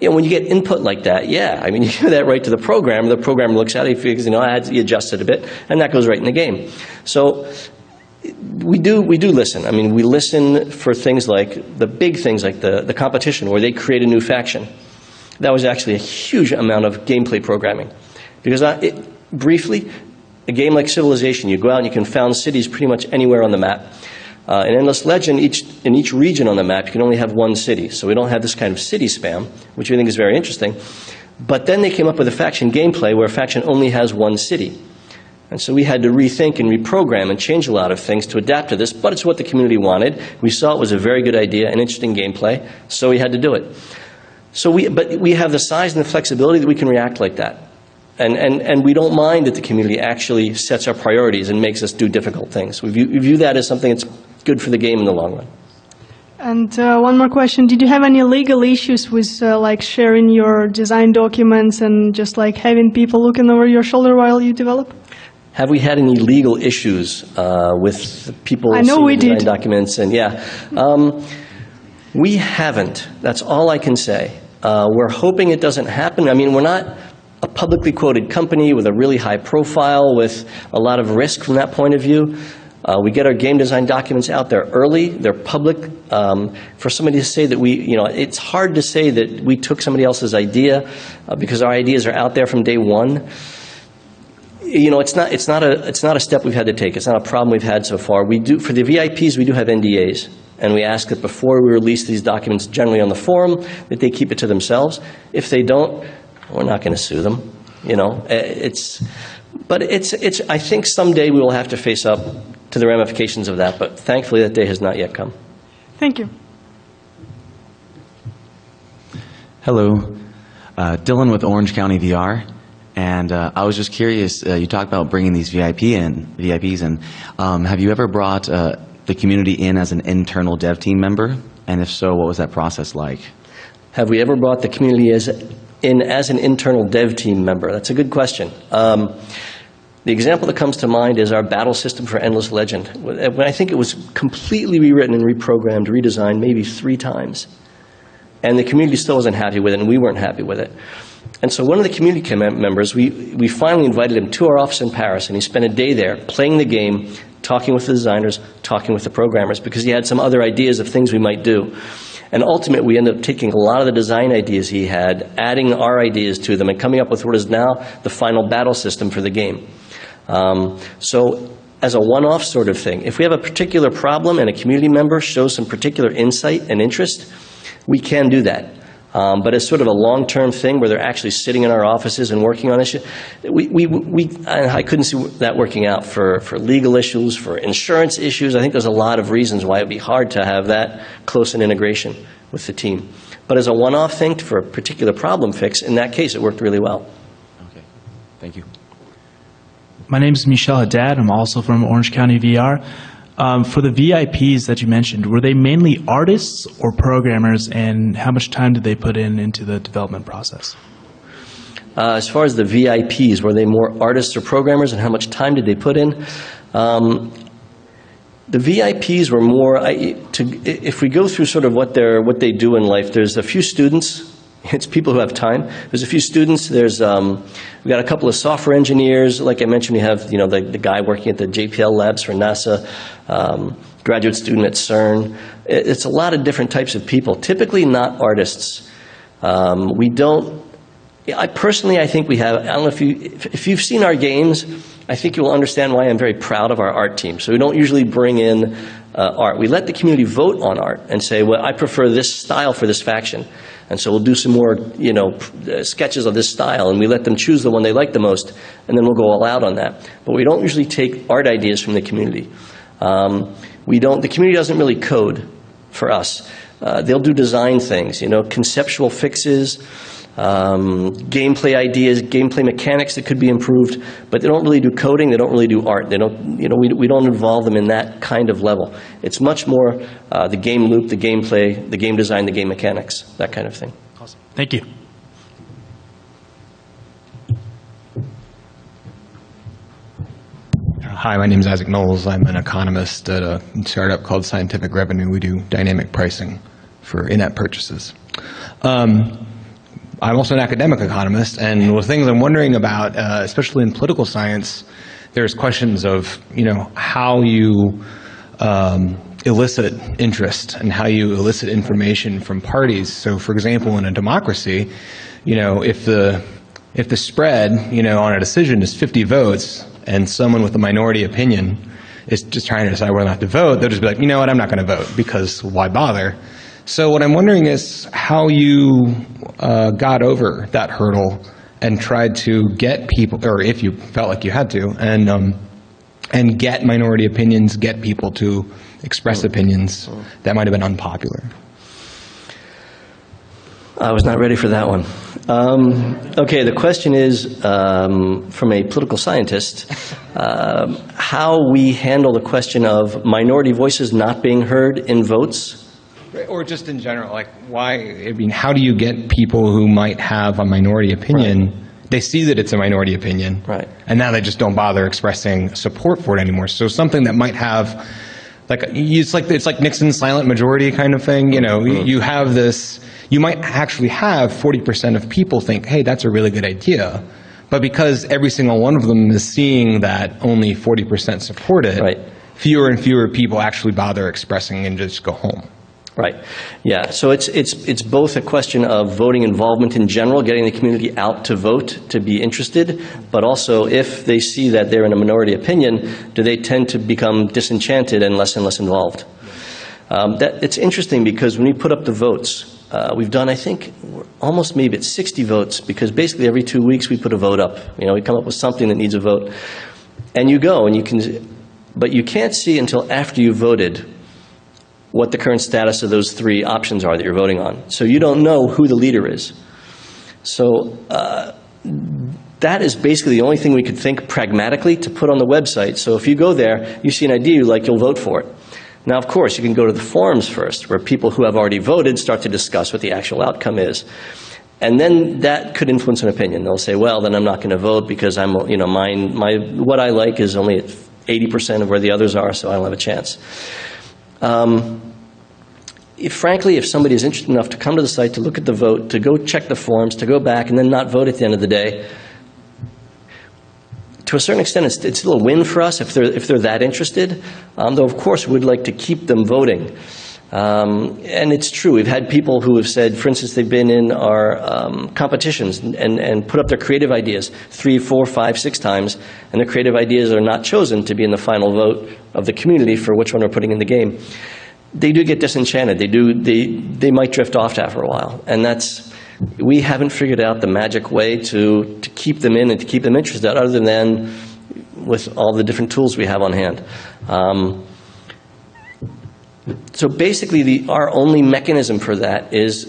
When you get input like that, you give that right to the programmer looks at it, he figures, he adjusts it a bit, and that goes right in the game. So we do listen. We listen for things like, the big things like the competition where they create a new faction. That was actually a huge amount of gameplay programming. Because briefly, a game like Civilization, you go out and you can found cities pretty much anywhere on the map. In Endless Legend, in each region on the map, you can only have one city. So we don't have this kind of city spam, which I think is very interesting. But then they came up with a faction gameplay where a faction only has one city. And so we had to rethink and reprogram and change a lot of things to adapt to this, but it's what the community wanted. We saw it was a very good idea, an interesting gameplay, so we had to do it. But we have the size and the flexibility that we can react like that. And we don't mind that the community actually sets our priorities and makes us do difficult things. We view that as something that's good for the game in the long run.
And one more question. Did you have any legal issues with like sharing your design documents and just like having people looking over your shoulder while you develop?
Have we had any legal issues with people seeing design documents? And we haven't. That's all I can say. We're hoping it doesn't happen. We're not a publicly quoted company with a really high profile with a lot of risk from that point of view. We get our game design documents out there early. They're public. For somebody to say that it's hard to say that we took somebody else's idea because our ideas are out there from day one. It's not a step we've had to take. It's not a problem we've had so far. For the VIPs, we do have NDAs, and we ask that before we release these documents, generally on the forum, that they keep it to themselves. If they don't, we're not going to sue them. I think someday we will have to face up to the ramifications of that, but thankfully that day has not yet come.
Thank you.
Hello, Dylan with Orange County VR, and I was just curious, you talked about bringing these VIPs in. Have you ever brought the community in as an internal dev team member? And if so, what was that process like?
Have we ever brought the community in as an internal dev team member? That's a good question. The example that comes to mind is our battle system for Endless Legend. When I think it was completely rewritten and reprogrammed, redesigned maybe 3 times. And the community still wasn't happy with it, and we weren't happy with it. And so one of the community members, we finally invited him to our office in Paris, and he spent a day there playing the game, talking with the designers, talking with the programmers, because he had some other ideas of things we might do. And ultimately, we ended up taking a lot of the design ideas he had, adding our ideas to them, and coming up with what is now the final battle system for the game. So as a one-off sort of thing, if we have a particular problem and a community member shows some particular insight and interest, we can do that. But as sort of a long-term thing where they're actually sitting in our offices and working on issues, I couldn't see that working out for legal issues, for insurance issues. I think there's a lot of reasons why it would be hard to have that close an integration with the team. But as a one-off thing for a particular problem fix, in that case, it worked really well.
Okay, thank you.
My name is Michel Haddad. I'm also from Orange County VR. For the VIPs that you mentioned, were they mainly artists or programmers, and how much time did they put into the development process?
as far as the VIPs, were they more artists or programmers, and how much time did they put in? The VIPs were more, if we go through sort of what they do in life, there's a few students. It's people who have time. There's a few students. We've got a couple of software engineers. Like I mentioned, we have the guy working at the JPL labs for NASA, graduate student at CERN. It's a lot of different types of people. Typically not artists. I think we have. I don't know if you've seen our games. I think you will understand why I'm very proud of our art team. So we don't usually bring in art. We let the community vote on art and say, well, I prefer this style for this faction. And so we'll do some more, sketches of this style, and we let them choose the one they like the most, and then we'll go all out on that. But we don't usually take art ideas from the community. The community doesn't really code for us. They'll do design things, conceptual fixes, gameplay ideas, gameplay mechanics that could be improved, but they don't really do coding, they don't really do art. They don't, we don't involve them in that kind of level. It's much more the game loop, the gameplay, the game design, the game mechanics, that kind of thing.
Awesome. Thank you.
Hi, my name is Isaac Knowles. I'm an economist at a startup called Scientific Revenue. We do dynamic pricing for in-app purchases. I'm also an academic economist, and the things I'm wondering about, especially in political science, there's questions of, how you elicit interest and how you elicit information from parties. So, for example, in a democracy, if the spread, on a decision is 50 votes, and someone with a minority opinion is just trying to decide whether or not to vote, they'll just be like, you know what, I'm not going to vote, because why bother? So what I'm wondering is how you got over that hurdle and tried to get people, or if you felt like you had to, and get minority opinions, get people to express opinions that might have been unpopular.
I was not ready for that one. Okay, the question is, from a political scientist, how we handle the question of minority voices not being heard in votes.
Or just in general, how do you get people who might have a minority opinion, right. They see that it's a minority opinion,
right.
And now they just don't bother expressing support for it anymore. So something that might have, it's like Nixon's silent majority kind of thing, you have this, you might actually have 40% of people think, hey, that's a really good idea. But because every single one of them is seeing that only 40% support it,
right.
Fewer and fewer people actually bother expressing and just go home.
Right. Yeah. So it's both a question of voting involvement in general, getting the community out to vote, to be interested, but also if they see that they're in a minority opinion, do they tend to become disenchanted and less involved? It's interesting because when we put up the votes, we've done, I think, almost maybe it's 60 votes, because basically every 2 weeks we put a vote up. We come up with something that needs a vote. And you go, but you can't see until after you voted what the current status of those three options are that you're voting on. So you don't know who the leader is. So that is basically the only thing we could think pragmatically to put on the website. So if you go there, you see an idea you like, you'll vote for it. Now, of course, you can go to the forums first, where people who have already voted start to discuss what the actual outcome is. And then that could influence an opinion. They'll say, well, then I'm not going to vote because I'm, what I like is only at 80% of where the others are, so I don't have a chance. Frankly, if somebody is interested enough to come to the site, to look at the vote, to go check the forms, to go back and then not vote at the end of the day, to a certain extent, it's still a win for us if they're that interested. Though, of course, we'd like to keep them voting. And it's true. We've had people who have said, for instance, they've been in our competitions and put up their creative ideas 3, 4, 5, 6 times, and their creative ideas are not chosen to be in the final vote of the community for which one we're putting in the game. They do get disenchanted. They might drift off after a while, and we haven't figured out the magic way to keep them in and to keep them interested, other than with all the different tools we have on hand. So basically, our only mechanism for that is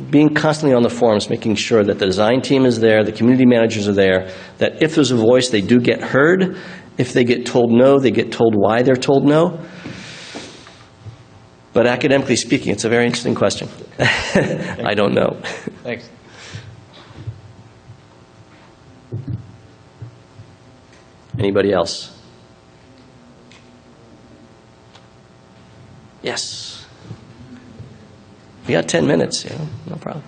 being constantly on the forums, making sure that the design team is there, the community managers are there, that if there's a voice, they do get heard. If they get told no, they get told why they're told no. But academically speaking, it's a very interesting question. I don't know.
Thanks.
Anybody else? Yes. We got 10 minutes, no problem.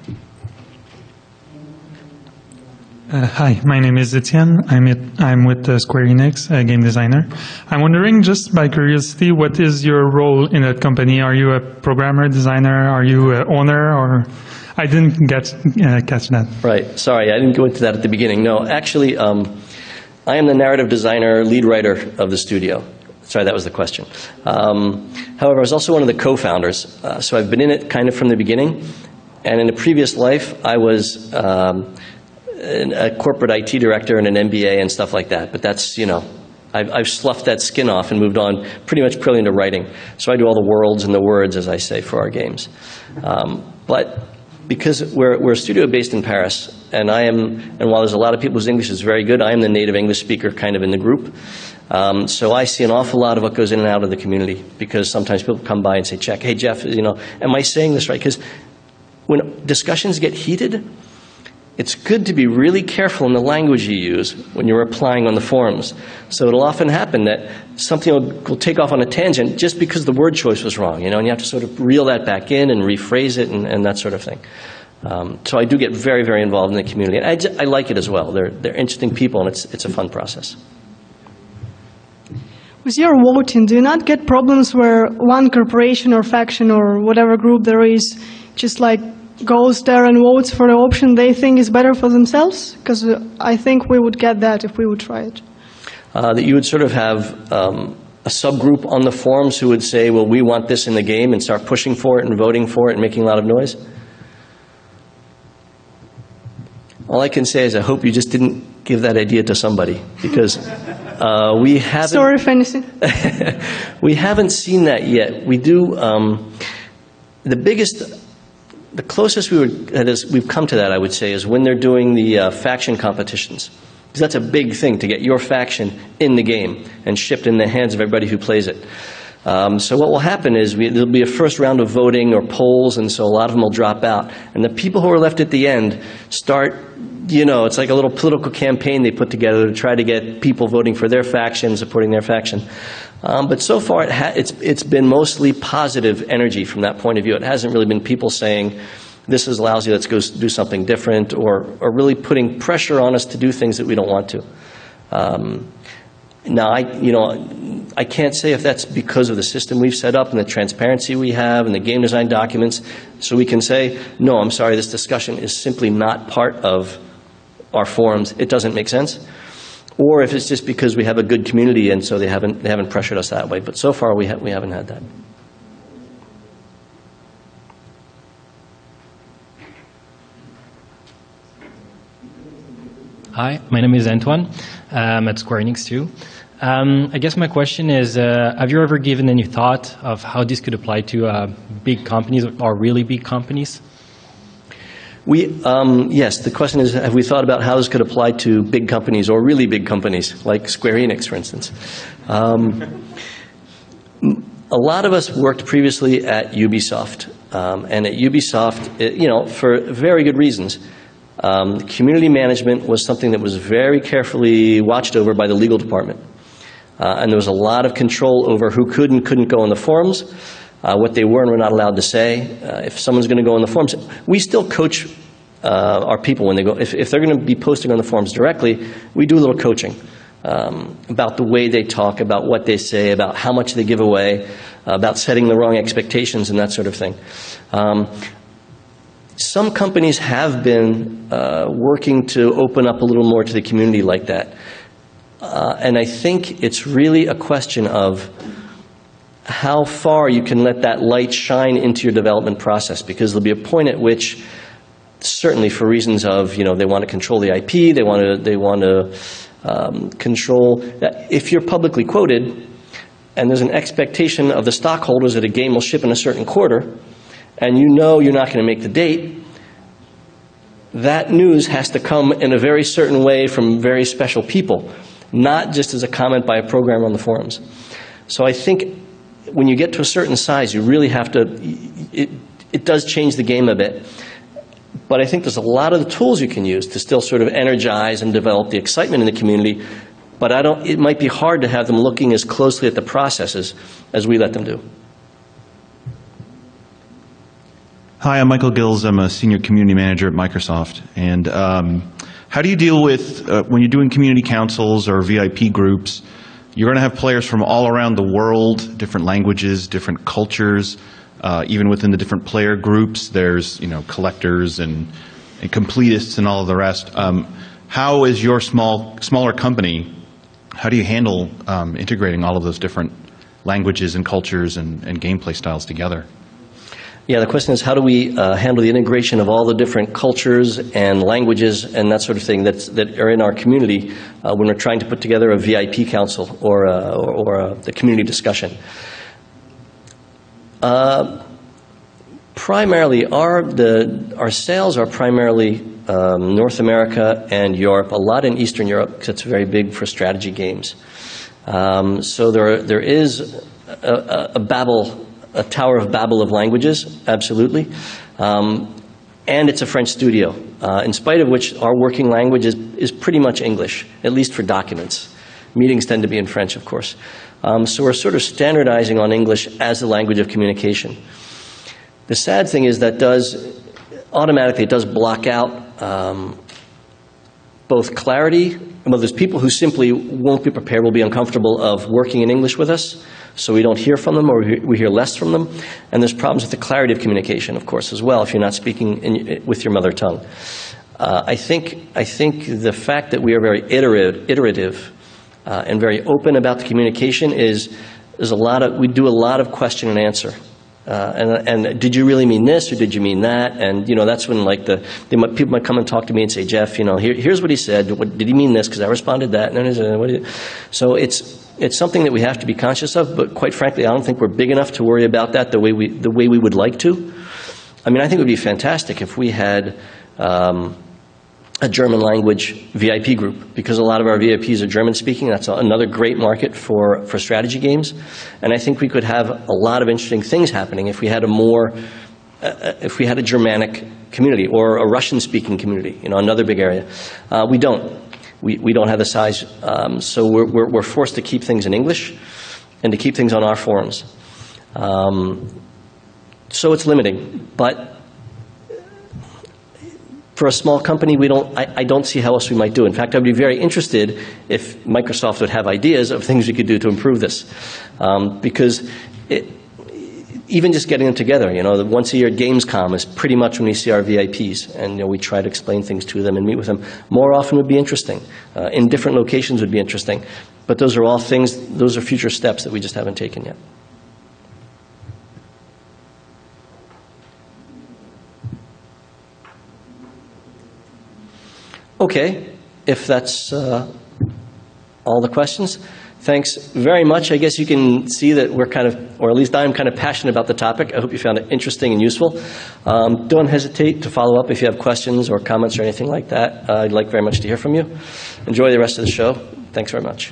Hi, my name is Etienne. I'm with Square Enix, a game designer. I'm wondering, just by curiosity, what is your role in that company? Are you a programmer, designer? Are you an owner? Or I didn't catch that.
Right. Sorry, I didn't go into that at the beginning. No, actually, I am the narrative designer, lead writer of the studio. Sorry, that was the question. However, I was also one of the co-founders, so I've been in it kind of from the beginning. And in a previous life, I was a corporate IT director and an MBA and stuff like that. But that's, I've sloughed that skin off and moved on pretty much purely into writing. So I do all the worlds and the words, as I say, for our games. But because we're a studio based in Paris, and while there's a lot of people whose English is very good, I am the native English speaker kind of in the group. So I see an awful lot of what goes in and out of the community, because sometimes people come by and say, check, hey Jeff, am I saying this right? Because when discussions get heated, it's good to be really careful in the language you use when you're replying on the forums. So it'll often happen that something will take off on a tangent just because the word choice was wrong, and you have to sort of reel that back in and rephrase it and that sort of thing. So I do get very, very involved in the community. And I like it as well. They're interesting people, and it's a fun process.
With your voting, do you not get problems where one corporation or faction or whatever group there is just like goes there and votes for the option they think is better for themselves? Because I think we would get that if we would try it.
That you would sort of have a subgroup on the forums who would say, well, we want this in the game, and start pushing for it and voting for it and making a lot of noise? All I can say is I hope you just didn't give that idea to somebody, because we haven't...
Sorry if anything.
We haven't seen that yet. We do... The closest we've come to that, I would say, is when they're doing the faction competitions. Because that's a big thing, to get your faction in the game and shipped in the hands of everybody who plays it. So what will happen is there'll be a first round of voting or polls, and so a lot of them will drop out. And the people who are left at the end start, it's like a little political campaign they put together to try to get people voting for their faction, supporting their faction. But so far it's been mostly positive energy from that point of view. It hasn't really been people saying, this is lousy, let's go do something different, or really putting pressure on us to do things that we don't want to. Now, I can't say if that's because of the system we've set up and the transparency we have and the game design documents, so we can say, no, I'm sorry, this discussion is simply not part of our forums. It doesn't make sense. Or if it's just because we have a good community and so they haven't pressured us that way. But so far, we haven't had that.
Hi, my name is Antoine. I'm at Square Enix too. I guess my question is, have you ever given any thought of how this could apply to big companies or really big companies?
Yes, the question is, have we thought about how this could apply to big companies or really big companies, like Square Enix, for instance? A lot of us worked previously at Ubisoft, and at Ubisoft, for very good reasons. Community management was something that was very carefully watched over by the legal department. And there was a lot of control over who could and couldn't go on the forums, what they were and were not allowed to say. If someone's going to go on the forums, we still coach our people when they go. If they're going to be posting on the forums directly, we do a little coaching about the way they talk, about what they say, about how much they give away, about setting the wrong expectations and that sort of thing. Some companies have been working to open up a little more to the community like that. And I think it's really a question of how far you can let that light shine into your development process, because there'll be a point at which, certainly for reasons of, they want to control the IP, they want to control, if you're publicly quoted and there's an expectation of the stockholders that a game will ship in a certain quarter, and you're not going to make the date, that news has to come in a very certain way from very special people, not just as a comment by a programmer on the forums. So I think when you get to a certain size, you really have to, it does change the game a bit. But I think there's a lot of the tools you can use to still sort of energize and develop the excitement in the community But it might be hard to have them looking as closely at the processes as we let them do.
Hi, I'm Michael Gills. I'm a senior community manager at Microsoft. And how do you deal with, when you're doing community councils or VIP groups, you're going to have players from all around the world, different languages, different cultures, even within the different player groups, there's, collectors and completists and all of the rest. How is your smaller company, how do you handle integrating all of those different languages and cultures and gameplay styles together?
Yeah, the question is how do we handle the integration of all the different cultures and languages and that sort of thing that are in our community when we're trying to put together a VIP council or the community discussion. Primarily, our sales are primarily North America and Europe, a lot in Eastern Europe because it's very big for strategy games. So there is a Tower of Babel of languages, absolutely. And it's a French studio, in spite of which our working language is pretty much English, at least for documents. Meetings tend to be in French, of course. So we're sort of standardizing on English as the language of communication. The sad thing is that automatically it does block out both clarity. Well, there's people who simply won't be prepared, will be uncomfortable of working in English with us, so we don't hear from them or we hear less from them. And there's problems with the clarity of communication, of course, as well, if you're not speaking with your mother tongue. I think the fact that we are very iterative and very open about the communication is we do a lot of question and answer. And did you really mean this or did you mean that? And that's when people might come and talk to me and say, Jeff, here's what he said. Did he mean this? Because I responded that. So it's something that we have to be conscious of. But quite frankly, I don't think we're big enough to worry about that the way we would like to. I mean, I think it would be fantastic if we had a German language VIP group, because a lot of our VIPs are German speaking. That's another great market for strategy games. And I think we could have a lot of interesting things happening if we had if we had a Germanic community or a Russian speaking community, another big area. We don't. We don't have the size. So we're forced to keep things in English and to keep things on our forums. So it's limiting, but for a small company, I don't see how else we might do it. In fact, I'd be very interested if Microsoft would have ideas of things we could do to improve this. Because even just getting them together, the once a year Gamescom is pretty much when we see our VIPs, and we try to explain things to them and meet with them. More often would be interesting. In different locations would be interesting. But those are all things, those are future steps that we just haven't taken yet. Okay, if that's all the questions, thanks very much. I guess you can see that we're or at least I'm kind of passionate about the topic. I hope you found it interesting and useful. Don't hesitate to follow up if you have questions or comments or anything like that. I'd like very much to hear from you. Enjoy the rest of the show. Thanks very much.